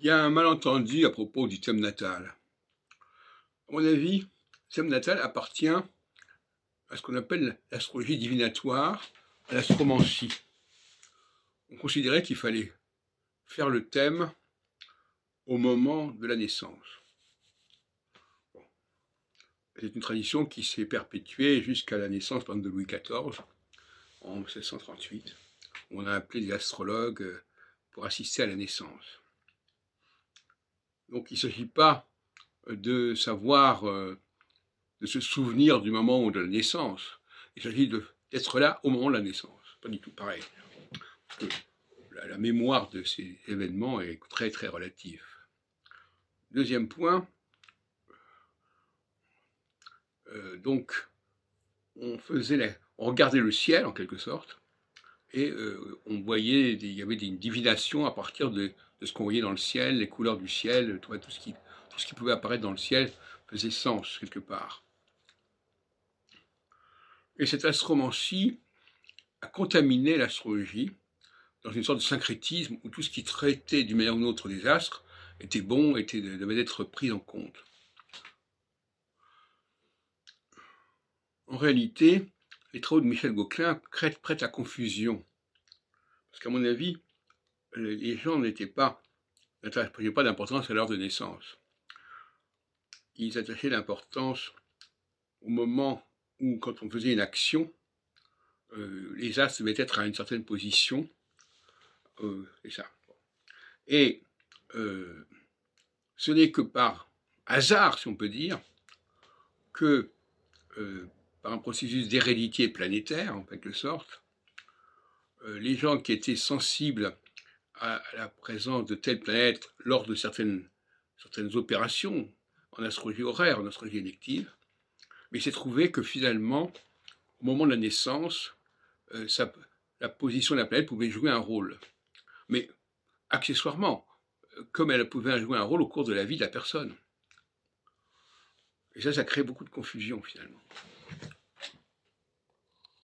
Il y a un malentendu à propos du thème natal. À mon avis, le thème natal appartient à ce qu'on appelle l'astrologie divinatoire, à l'astromancie. On considérait qu'il fallait faire le thème au moment de la naissance. C'est une tradition qui s'est perpétuée jusqu'à la naissance de Louis XIV, en 1638. On a appelé des astrologues pour assister à la naissance. Donc il ne s'agit pas de savoir, de se souvenir du moment de la naissance. Il s'agit d'être là au moment de la naissance. Pas du tout pareil. Parce que la mémoire de ces événements est très très relative. Deuxième point, donc on regardait le ciel en quelque sorte, et on voyait, il y avait une divination à partir de ce qu'on voyait dans le ciel, les couleurs du ciel, tout ce qui pouvait apparaître dans le ciel faisait sens quelque part. Et cette astromancie a contaminé l'astrologie dans une sorte de syncrétisme où tout ce qui traitait d'une manière ou d'une autre des astres était bon, devait être pris en compte. En réalité, les travaux de Michel Gauquelin prêtent à confusion. Parce qu'à mon avis, les gens n'attachaient pas d'importance à l'heure de naissance. Ils attachaient l'importance au moment où, quand on faisait une action, les astres devaient être à une certaine position. C'est ça. Et ce n'est que par hasard, si on peut dire, que par un processus d'hérédité planétaire, en quelque sorte, les gens qui étaient sensibles à la présence de telles planètes lors de certaines opérations en astrologie horaire, en astrologie élective, mais il s'est trouvé que finalement, au moment de la naissance, la position de la planète pouvait jouer un rôle. Mais accessoirement, comme elle pouvait jouer un rôle au cours de la vie de la personne. Et ça crée beaucoup de confusion finalement.